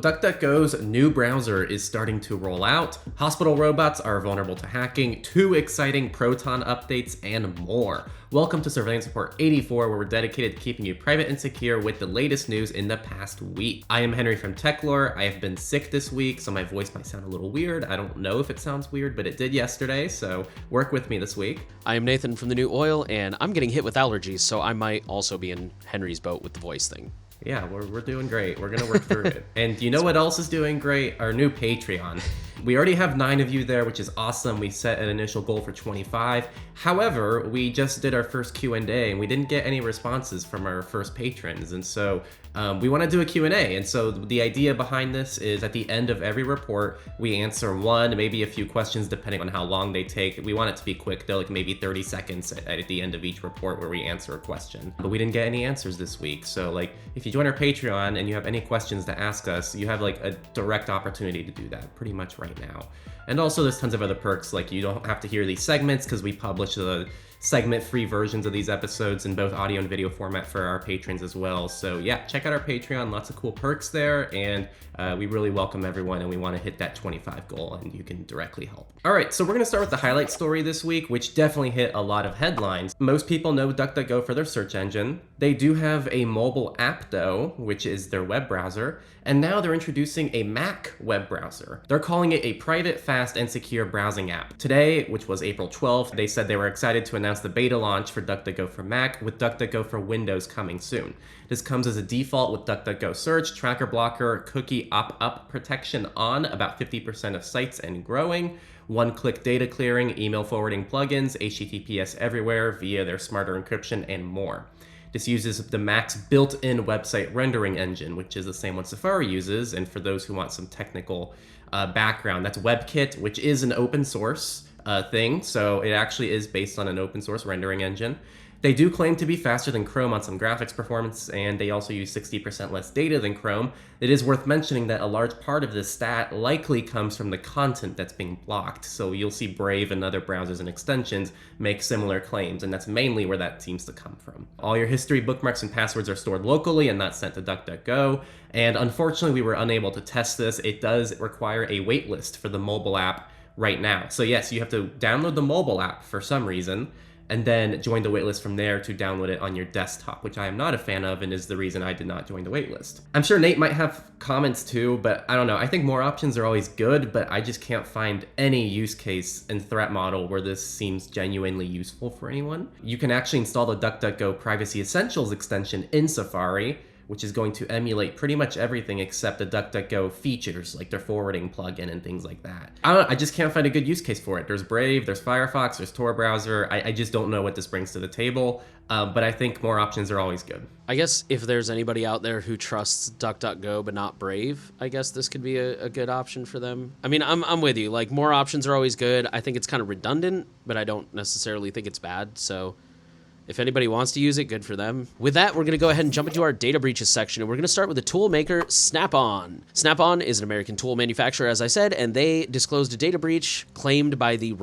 DuckDuckGo's new browser is starting to roll out, hospital robots are vulnerable to hacking, 2 exciting Proton updates, and more. Welcome to Surveillance Report 84, where we're dedicated to keeping you private and secure with the latest news in the past week. I am Henry from Techlore. I have been sick this week, so my voice might sound a little weird. I don't know if it sounds weird, but it did yesterday, so work with me this week. I am Nathan from The New Oil, and I'm getting hit with allergies, so I might also be in Henry's boat with the voice thing. Yeah, we're doing great. We're going to work through it. And you know what else is doing great? Our new Patreon. We already have 9 of you there, which is awesome. We set an initial goal for 25. However, we just did our first Q&A and we didn't get any responses from our first patrons. And so we want to do a Q&A. And so the idea behind this is at the end of every report, we answer one, maybe a few questions depending on how long they take. We want it to be quick though, like maybe 30 seconds at the end of each report where we answer a question. But we didn't get any answers this week. So like if you join our Patreon and you have any questions to ask us, you have like a direct opportunity to do that pretty much right now. And also there's tons of other perks, like you don't have to hear these segments because we publish the segment-free versions of these episodes in both audio and video format for our patrons as well. So yeah, check out our Patreon, lots of cool perks there, and we really welcome everyone, and we want to hit that 25 goal, and you can directly help. All right, so we're going to start with the highlight story this week, which definitely hit a lot of headlines. Most people know DuckDuckGo for their search engine. They do have a mobile app though, which is their web browser, and now they're introducing a Mac web browser. They're calling it a private, fast, and secure browsing app. Today, which was April 12th, they said they were excited to announce the beta launch for DuckDuckGo for Mac, with DuckDuckGo for Windows coming soon. This comes as a default with DuckDuckGo search, tracker blocker, cookie opt-up protection on about 50% of sites and growing, one-click data clearing, email forwarding plugins, HTTPS everywhere via their smarter encryption, and more. This uses the Mac's built-in website rendering engine, which is the same one Safari uses, and for those who want some technical background, that's WebKit, which is an open source thing, so it actually is based on an open source rendering engine. They do claim to be faster than Chrome on some graphics performance, and they also use 60% less data than Chrome. It is worth mentioning that a large part of this stat likely comes from the content that's being blocked, so you'll see Brave and other browsers and extensions make similar claims, and that's mainly where that seems to come from. All your history, bookmarks, and passwords are stored locally and not sent to DuckDuckGo, and unfortunately we were unable to test this. It does require a waitlist for the mobile app right now. So yes, you have to download the mobile app for some reason, and then join the waitlist from there to download it on your desktop, which I am not a fan of and is the reason I did not join the waitlist. I'm sure Nate might have comments too, but I don't know. I think more options are always good, but I just can't find any use case and threat model where this seems genuinely useful for anyone. You can actually install the DuckDuckGo Privacy Essentials extension in Safari, which is going to emulate pretty much everything except the DuckDuckGo features, like their forwarding plugin and things like that. I just can't find a good use case for it. There's Brave, there's Firefox, there's Tor browser. I just don't know what this brings to the table, but I think more options are always good. I guess if there's anybody out there who trusts DuckDuckGo but not Brave, I guess this could be a good option for them. I mean, I'm with you. Like, more options are always good. I think it's kind of redundant, but I don't necessarily think it's bad, so if anybody wants to use it, good for them. With that, we're going to go ahead and jump into our data breaches section, and we're going to start with the tool maker Snap-on. Snap-on is an American tool manufacturer, as I said, and they disclosed a data breach claimed by the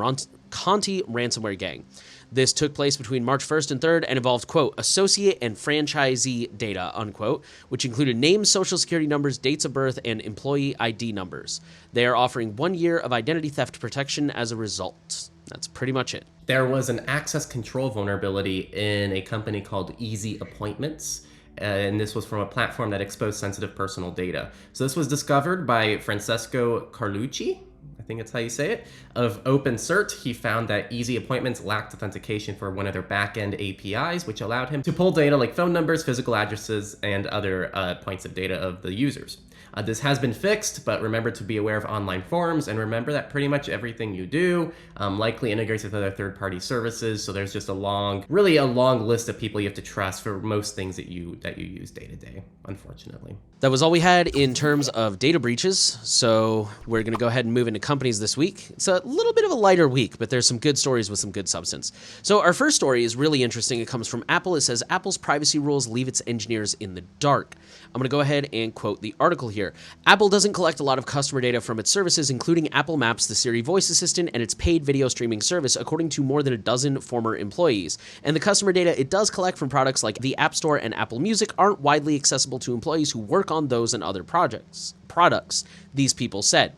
Conti ransomware gang. This took place between March 1st and 3rd and involved, quote, associate and franchisee data, unquote, which included names, social security numbers, dates of birth, and employee ID numbers. They are offering 1 year of identity theft protection as a result. That's pretty much it. There was an access control vulnerability in a company called Easy Appointments, and this was from a platform that exposed sensitive personal data. So this was discovered by Francesco Carlucci, I think that's how you say it, of OpenCert. He found that Easy Appointments lacked authentication for one of their back-end APIs, which allowed him to pull data like phone numbers, physical addresses, and other points of data of the users. This has been fixed, but remember to be aware of online forums, and remember that pretty much everything you do likely integrates with other third-party services, so there's just really a long list of people you have to trust for most things that you use day to day, unfortunately. That was all we had in terms of data breaches, so we're going to go ahead and move into companies this week. It's a little bit of a lighter week, but there's some good stories with some good substance. So our first story is really interesting. It comes from Apple. It says, Apple's privacy rules leave its engineers in the dark. I'm going to go ahead and quote the article article here. Apple doesn't collect a lot of customer data from its services, including Apple Maps, the Siri voice assistant, and its paid video streaming service, according to more than a dozen former employees. And the customer data it does collect from products like the App Store and Apple Music aren't widely accessible to employees who work on those and other products, these people said.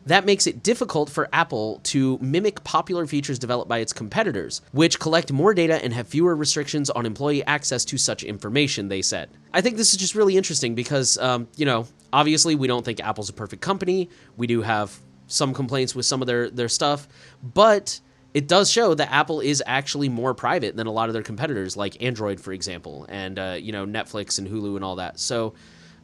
That makes it difficult for Apple to mimic popular features developed by its competitors, which collect more data and have fewer restrictions on employee access to such information, they said. I think this is just really interesting because, obviously we don't think Apple's a perfect company. We do have some complaints with some of their stuff, but it does show that Apple is actually more private than a lot of their competitors, like Android, for example, and, Netflix and Hulu and all that. So,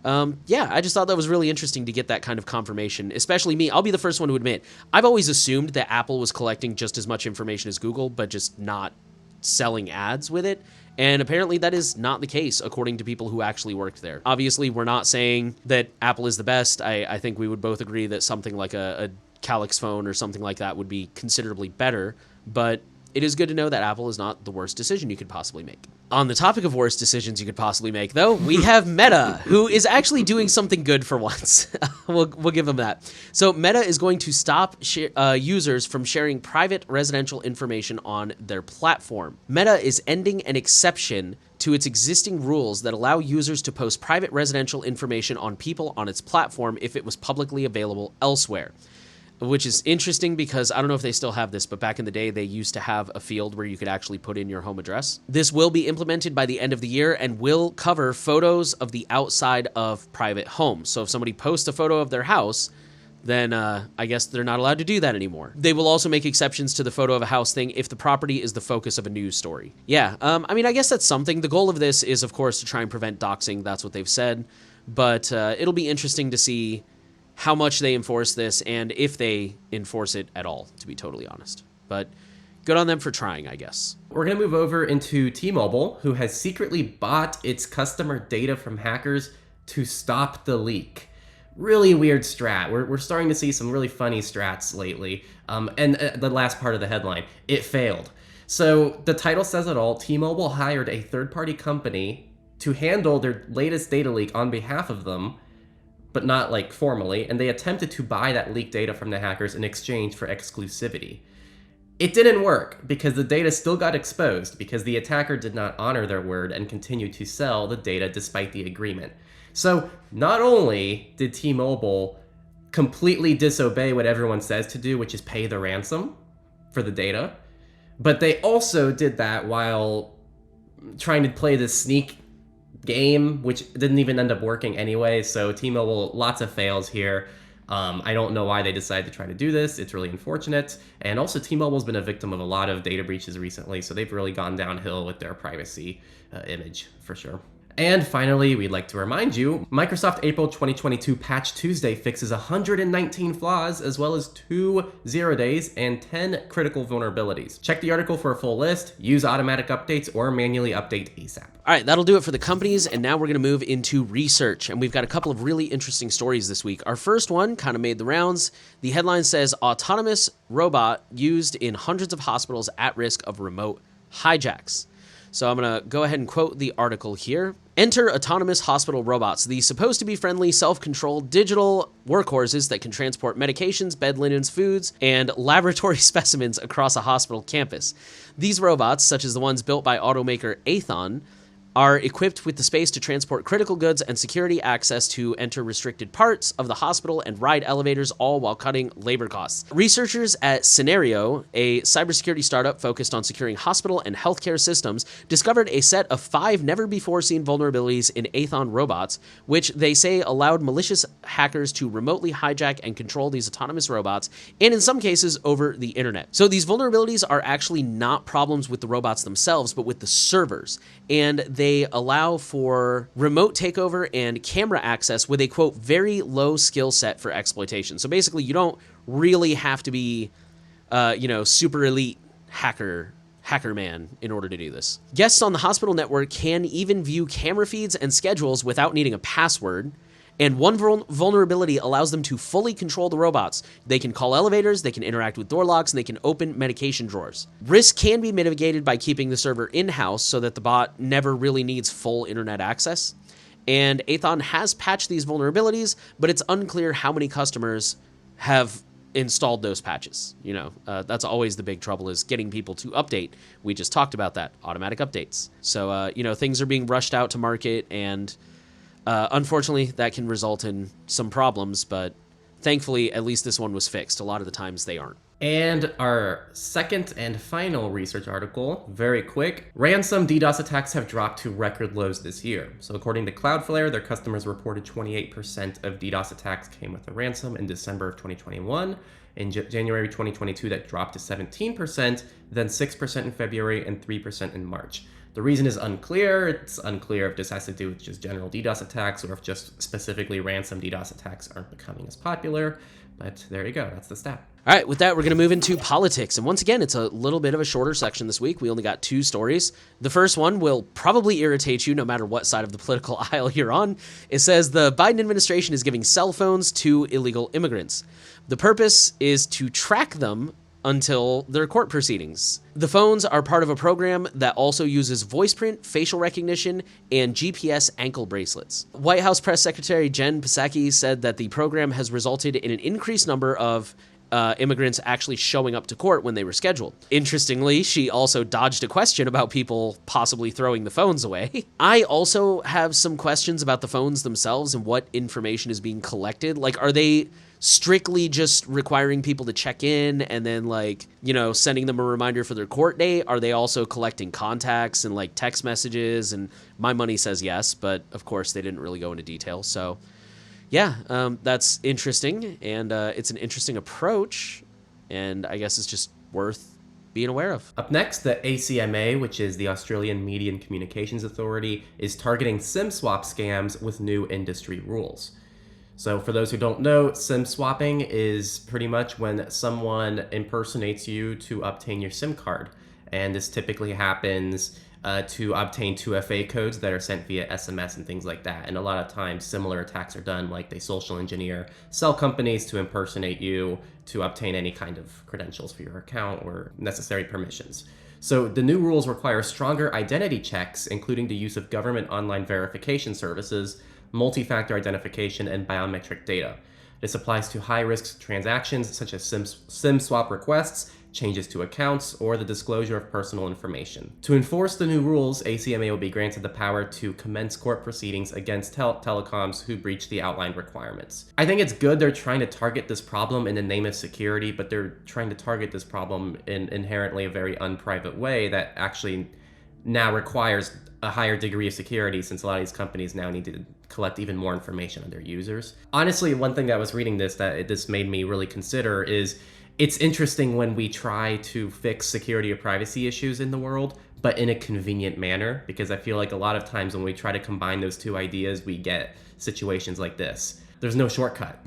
I just thought that was really interesting to get that kind of confirmation, especially me. I'll be the first one to admit, I've always assumed that Apple was collecting just as much information as Google, but just not selling ads with it. And apparently that is not the case, according to people who actually worked there. Obviously, we're not saying that Apple is the best. I think we would both agree that something like a Calyx phone or something like that would be considerably better, but it is good to know that Apple is not the worst decision you could possibly make. On the topic of worst decisions you could possibly make, though, we have Meta, who is actually doing something good for once. We'll give them that. So Meta is going to stop users from sharing private residential information on their platform. Meta is ending an exception to its existing rules that allow users to post private residential information on people on its platform if it was publicly available elsewhere. Which is interesting because I don't know if they still have this, but back in the day, they used to have a field where you could actually put in your home address. This will be implemented by the end of the year and will cover photos of the outside of private homes. So if somebody posts a photo of their house, then I guess they're not allowed to do that anymore. They will also make exceptions to the photo of a house thing if the property is the focus of a news story. Yeah, I guess that's something. The goal of this is, of course, to try and prevent doxing. That's what they've said. But it'll be interesting to see how much they enforce this and if they enforce it at all, to be totally honest. But good on them for trying, I guess. We're going to move over into T-Mobile, who has secretly bought its customer data from hackers to stop the leak. Really weird strat. We're starting to see some really funny strats lately. And the last part of the headline, it failed. So the title says it all. T-Mobile hired a third-party company to handle their latest data leak on behalf of them, but not like formally, and they attempted to buy that leaked data from the hackers in exchange for exclusivity. It didn't work because the data still got exposed because the attacker did not honor their word and continued to sell the data despite the agreement. So not only did T-Mobile completely disobey what everyone says to do, which is pay the ransom for the data, but they also did that while trying to play this sneak game, which didn't even end up working anyway. So T-Mobile, lots of fails here. I don't know why they decided to try to do this. It's really unfortunate. And also T-Mobile's been a victim of a lot of data breaches recently, so they've really gone downhill with their privacy image for sure. And finally, we'd like to remind you, Microsoft April 2022 Patch Tuesday fixes 119 flaws, as well as 2 0 days and 10 critical vulnerabilities. Check the article for a full list, use automatic updates, or manually update ASAP. All right, that'll do it for the companies, and now we're going to move into research, and we've got a couple of really interesting stories this week. Our first one kind of made the rounds. The headline says, autonomous robot used in hundreds of hospitals at risk of remote hijacks. So I'm going to go ahead and quote the article here. Enter autonomous hospital robots, the supposed to be friendly, self-controlled digital workhorses that can transport medications, bed linens, foods, and laboratory specimens across a hospital campus. These robots, such as the ones built by automaker Aethon, are equipped with the space to transport critical goods and security access to enter restricted parts of the hospital and ride elevators, all while cutting labor costs. Researchers at Scenario, a cybersecurity startup focused on securing hospital and healthcare systems, discovered a set of 5 never-before-seen vulnerabilities in Aethon robots, which they say allowed malicious hackers to remotely hijack and control these autonomous robots, and in some cases over the internet. So these vulnerabilities are actually not problems with the robots themselves, but with the servers, and they allow for remote takeover and camera access with a, quote, very low skill set for exploitation. So basically, you don't really have to be, super elite hacker man in order to do this. Guests on the hospital network can even view camera feeds and schedules without needing a password. And one vulnerability allows them to fully control the robots. They can call elevators, they can interact with door locks, and they can open medication drawers. Risk can be mitigated by keeping the server in-house so that the bot never really needs full internet access. And Athon has patched these vulnerabilities, but it's unclear how many customers have installed those patches. That's always the big trouble, is getting people to update. We just talked about that, automatic updates. So, things are being rushed out to market, and unfortunately, that can result in some problems, but thankfully, at least this one was fixed. A lot of the times they aren't. And our second and final research article, very quick. Ransom DDoS attacks have dropped to record lows this year. So according to Cloudflare, their customers reported 28% of DDoS attacks came with a ransom in December of 2021. In January 2022, that dropped to 17%, then 6% in February, and 3% in March. The reason is unclear. It's unclear if this has to do with just general DDoS attacks or if just specifically ransom DDoS attacks aren't becoming as popular. But there you go. That's the stat. All right, with that, we're going to move into politics. And once again, it's a little bit of a shorter section this week. We only got 2 stories. The first one will probably irritate you no matter what side of the political aisle you're on. It says the Biden administration is giving cell phones to illegal immigrants. The purpose is to track them until their court proceedings. The phones are part of a program that also uses voice print, facial recognition, and GPS ankle bracelets. White House Press Secretary Jen Psaki said that the program has resulted in an increased number of immigrants actually showing up to court when they were scheduled. Interestingly, she also dodged a question about people possibly throwing the phones away. I also have some questions about the phones themselves and what information is being collected. Like, are they strictly just requiring people to check in and then, like, sending them a reminder for their court date? Are they also collecting contacts and, like, text messages? And my money says yes, but of course they didn't really go into detail. So yeah, that's interesting, and it's an interesting approach, and I guess it's just worth being aware of. Up next, the ACMA, which is the Australian Media and Communications Authority, is targeting SIM swap scams with new industry rules. So for those who don't know, SIM swapping is pretty much when someone impersonates you to obtain your SIM card. And this typically happens to obtain 2FA codes that are sent via SMS and things like that. And a lot of times similar attacks are done, like they social engineer cell companies to impersonate you to obtain any kind of credentials for your account or necessary permissions. So the new rules require stronger identity checks, including the use of government online verification services, multi-factor identification, and biometric data. This applies to high-risk transactions such as SIM swap requests, changes to accounts, or the disclosure of personal information. To enforce the new rules, ACMA will be granted the power to commence court proceedings against telecoms who breach the outlined requirements. I think it's good they're trying to target this problem in the name of security, but they're trying to target this problem in inherently a very unprivate way that actually now requires a higher degree of security, since a lot of these companies now need to collect even more information on their users. Honestly, one thing that I was reading this made me really consider is it's interesting when we try to fix security or privacy issues in the world, but in a convenient manner, because I feel like a lot of times when we try to combine those two ideas, we get situations like this. There's no shortcut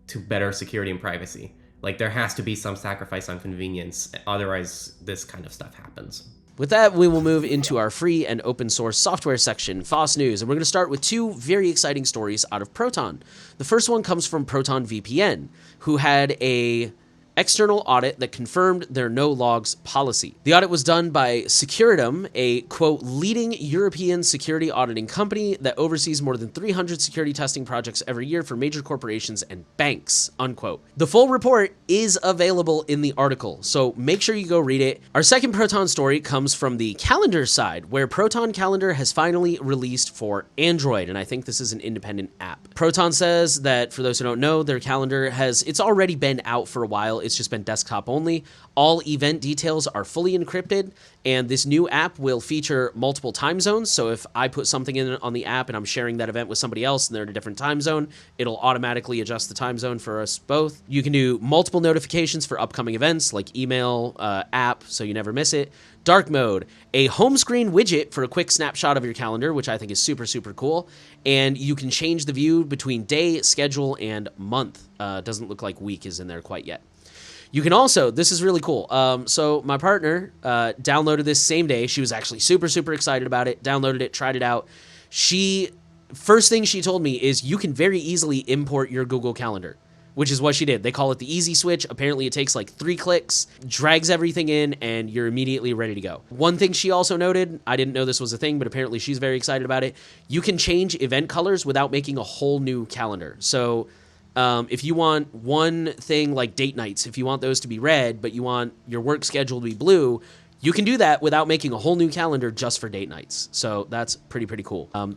to better security and privacy. Like, there has to be some sacrifice on convenience, otherwise this kind of stuff happens. With that, we will move into our free and open source software section, FOSS News, and we're going to start with 2 very exciting stories out of Proton. The first one comes from Proton VPN, who had a external audit that confirmed their no logs policy. The audit was done by Securitum, a, quote, leading European security auditing company that oversees more than 300 security testing projects every year for major corporations and banks, unquote. The full report is available in the article, so make sure you go read it. Our second Proton story comes from the calendar side, where Proton Calendar has finally released for Android, and I think this is an independent app. Proton says that, for those who don't know, their calendar it's already been out for a while. It's just been desktop only. All event details are fully encrypted, and this new app will feature multiple time zones. So if I put something in on the app and I'm sharing that event with somebody else and they're in a different time zone, it'll automatically adjust the time zone for us both. You can do multiple notifications for upcoming events, like email, app, so you never miss it. Dark mode, a home screen widget for a quick snapshot of your calendar, which I think is super, super cool. And you can change the view between day, schedule, and month. Doesn't look like week is in there quite yet. You can also, this is really cool. So my partner downloaded this same day. She was actually super, super excited about it, downloaded it, tried it out. First thing she told me is you can very easily import your Google Calendar. which is what she did. They call it the easy switch. Apparently it takes like 3 clicks, drags everything in, and you're immediately ready to go. One thing she also noted, I didn't know this was a thing, but apparently she's very excited about it. You can change event colors without making a whole new calendar. So if you want one thing like date nights, if you want those to be red, but you want your work schedule to be blue, you can do that without making a whole new calendar just for date nights. So that's pretty cool. I'm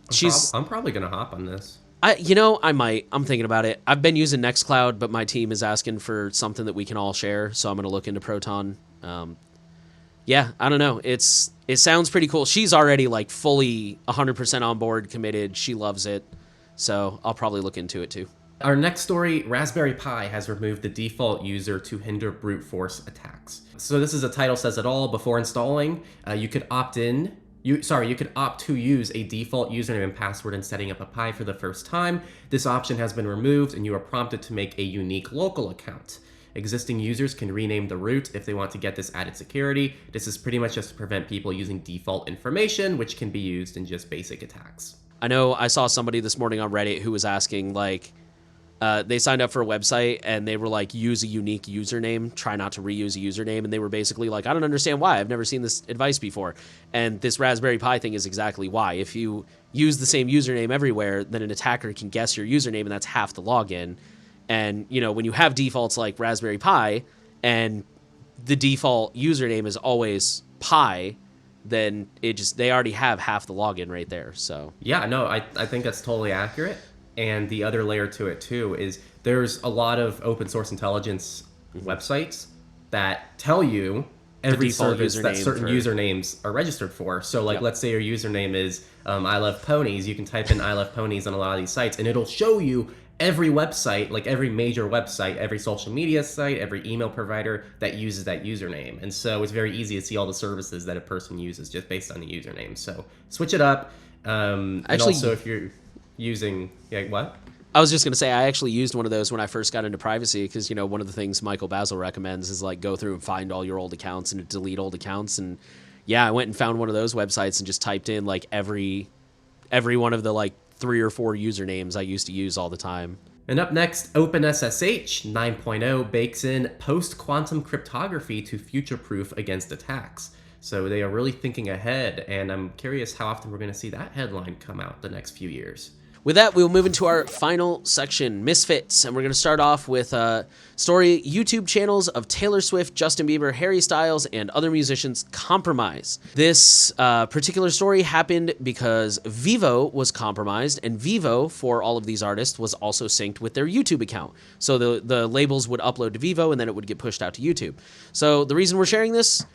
probably going to hop on this. I might. I'm thinking about it. I've been using Nextcloud, but my team is asking for something that we can all share, so I'm going to look into Proton. Yeah, I don't know. It sounds pretty cool. She's already like fully 100% on board, committed. She loves it, so I'll probably look into it too. Our next story, Raspberry Pi has removed the default user to hinder brute force attacks. So this is a title says it all. Before installing, you could opt in. You could opt to use a default username and password in setting up a Pi for the first time. This option has been removed, and you are prompted to make a unique local account. Existing users can rename the root if they want to get this added security. This is pretty much just to prevent people using default information, which can be used in just basic attacks. I know I saw somebody this morning on Reddit who was asking, like, they signed up for a website and they were like, use a unique username, try not to reuse a username. And they were basically like, I don't understand why. I've never seen this advice before. And this Raspberry Pi thing is exactly why. If you use the same username everywhere, then an attacker can guess your username, and that's half the login. And, when you have defaults like Raspberry Pi and the default username is always Pi, then they already have half the login right there. So yeah, no, I think that's totally accurate. And the other layer to it too is there's a lot of open source intelligence websites that tell you every service that certain usernames are registered for. So like, let's say your username is I love ponies. You can type in I love ponies on a lot of these sites, and it'll show you every website, like every major website, every social media site, every email provider that uses that username. And so it's very easy to see all the services that a person uses just based on the username. So switch it up. And also if you're using what? I was just going to say, I actually used one of those when I first got into privacy because, one of the things Michael Basil recommends is like go through and find all your old accounts and delete old accounts. And yeah, I went and found one of those websites and just typed in like every one of the like 3 or 4 usernames I used to use all the time. And up next, OpenSSH 9.0 bakes in post-quantum cryptography to future-proof against attacks. So they are really thinking ahead, and I'm curious how often we're going to see that headline come out the next few years. With that, we'll move into our final section, Misfits, and we're going to start off with story YouTube channels of Taylor Swift, Justin Bieber, Harry Styles, and other musicians compromise. This particular story happened because Vivo was compromised, and Vivo, for all of these artists, was also synced with their YouTube account. So the labels would upload to Vivo, and then it would get pushed out to YouTube. So the reason we're sharing this,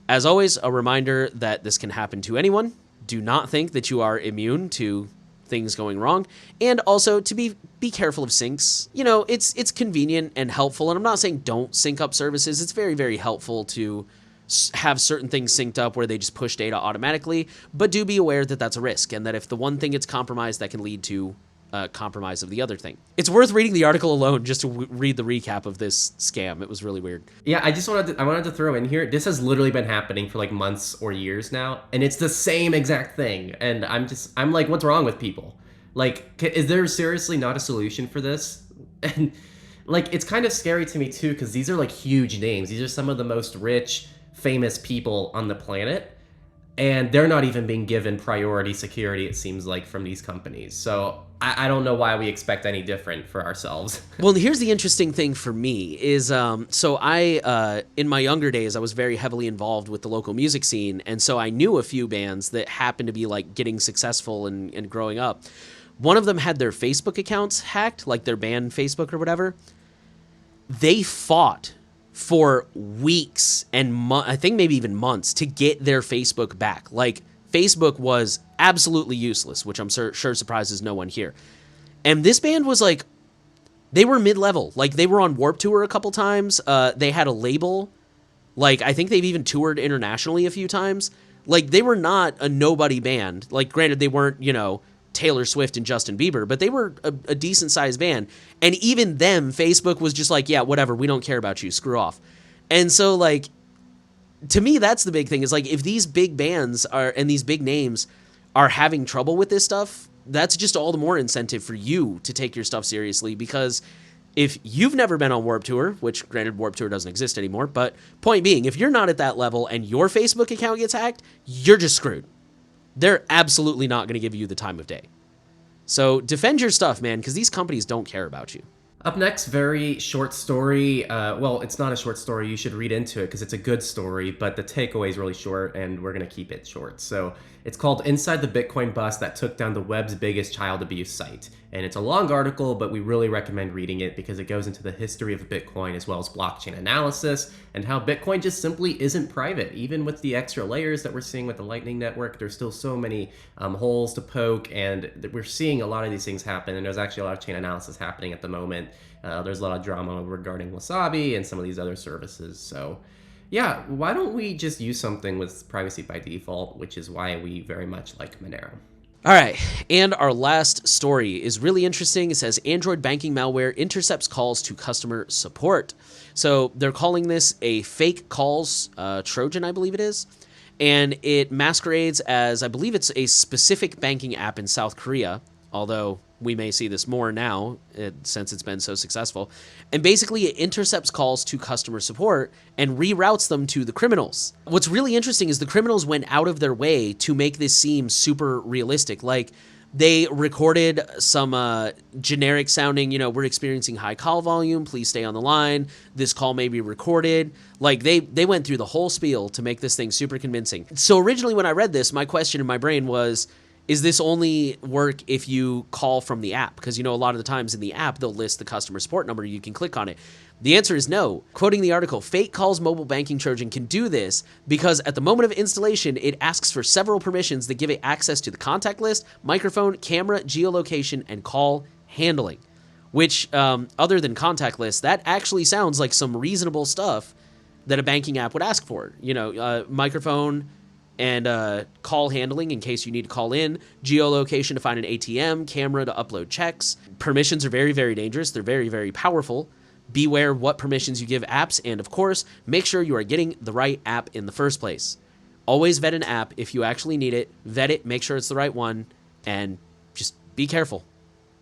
as always, a reminder that this can happen to anyone. Do not think that you are immune to things going wrong, and also to be careful of syncs. It's convenient and helpful, and I'm not saying don't sync up services. It's very, very helpful to have certain things synced up where they just push data automatically, but do be aware that that's a risk, and that if the one thing gets compromised, that can lead to compromise of the other thing. It's worth reading the article alone just to read the recap of this scam. It was really weird. Yeah, I wanted to throw in here, this has literally been happening for like months or years now, and it's the same exact thing. And I'm like, what's wrong with people? Like, is there seriously not a solution for this? And like, it's kind of scary to me too, because these are like huge names. These are some of the most rich, famous people on the planet. And they're not even being given priority security, it seems like, from these companies. So I don't know why we expect any different for ourselves. Well, here's the interesting thing for me is, so I, in my younger days, I was very heavily involved with the local music scene. And so I knew a few bands that happened to be like getting successful and growing up. One of them had their Facebook accounts hacked, like their band Facebook or whatever. They fought for weeks and I think maybe even months to get their Facebook back. Like, Facebook was absolutely useless, which I'm sure surprises no one here. And this band was like, they were mid-level. Like, they were on Warped Tour a couple times. They had a label. Like, I think they've even toured internationally a few times. Like, they were not a nobody band. Like, granted, they weren't, Taylor Swift and Justin Bieber, but they were a decent-sized band. And even them, Facebook was just like, yeah, whatever, we don't care about you, screw off. And so, like, to me, that's the big thing, is like, if these big bands and these big names are having trouble with this stuff, that's just all the more incentive for you to take your stuff seriously, because if you've never been on Warped Tour, which granted Warped Tour doesn't exist anymore, but point being, if you're not at that level and your Facebook account gets hacked, you're just screwed. They're absolutely not going to give you the time of day. So defend your stuff, man, because these companies don't care about you. Up next, very short story. Well, it's not a short story. You should read into it because it's a good story, but the takeaway is really short, and we're going to keep it short. So it's called Inside the Bitcoin Bust That Took Down the Web's Biggest Child Abuse Site. And it's a long article, but we really recommend reading it because it goes into the history of Bitcoin as well as blockchain analysis and how Bitcoin just simply isn't private. Even with the extra layers that we're seeing with the Lightning Network, there's still so many holes to poke, and we're seeing a lot of these things happen, and there's actually a lot of chain analysis happening at the moment. There's a lot of drama regarding Wasabi and some of these other services. So yeah, why don't we just use something with privacy by default, which is why we very much like Monero. All right, and our last story is really interesting. It says Android banking malware intercepts calls to customer support. So they're calling this a fake calls Trojan, I believe it is. And it masquerades as, I believe it's a specific banking app in South Korea, although we may see this more now since it's been so successful. And basically it intercepts calls to customer support and reroutes them to the criminals. What's really interesting is the criminals went out of their way to make this seem super realistic. Like they recorded some generic sounding, we're experiencing high call volume, please stay on the line, this call may be recorded. Like they went through the whole spiel to make this thing super convincing. So originally when I read this, my question in my brain was, is this only work if you call from the app? Because, a lot of the times in the app, they'll list the customer support number. You can click on it. The answer is no. Quoting the article, Fake Calls Mobile Banking Trojan can do this because at the moment of installation, it asks for several permissions that give it access to the contact list, microphone, camera, geolocation, and call handling. Which, other than contact list, that actually sounds like some reasonable stuff that a banking app would ask for. Microphone and call handling in case you need to call in, geolocation to find an ATM, camera to upload checks. Permissions are very, very dangerous. They're very, very powerful. Beware what permissions you give apps, and of course, make sure you are getting the right app in the first place. Always vet an app if you actually need it. Vet it, make sure it's the right one, and just be careful.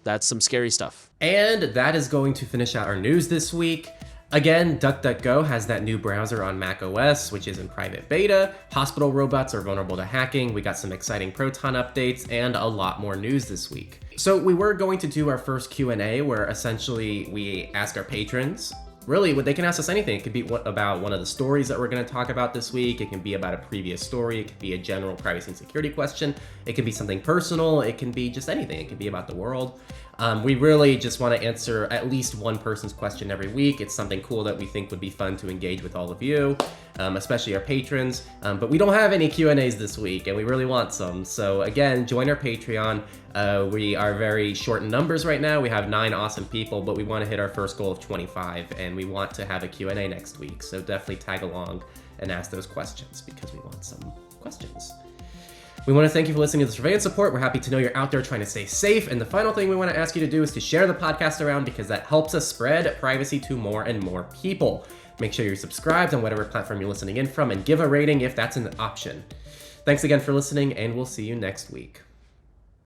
That's some scary stuff. And that is going to finish out our news this week. Again, DuckDuckGo has that new browser on Mac OS, which is in private beta. Hospital robots are vulnerable to hacking. We got some exciting Proton updates and a lot more news this week. So we were going to do our first Q&A where essentially we ask our patrons, really, they can ask us anything. It could be about one of the stories that we're going to talk about this week. It can be about a previous story. It could be a general privacy and security question. It can be something personal. It can be just anything. It could be about the world. We really just want to answer at least one person's question every week. It's something cool that we think would be fun to engage with all of you, especially our patrons. But we don't have any Q&As this week, and we really want some. So again, join our Patreon. We are very short in numbers right now. We have 9 awesome people, but we want to hit our first goal of 25, and we want to have a Q&A next week. So definitely tag along and ask those questions because we want some questions. We want to thank you for listening to the Surveillance Support. We're happy to know you're out there trying to stay safe. And the final thing we want to ask you to do is to share the podcast around because that helps us spread privacy to more and more people. Make sure you're subscribed on whatever platform you're listening in from and give a rating if that's an option. Thanks again for listening, and we'll see you next week.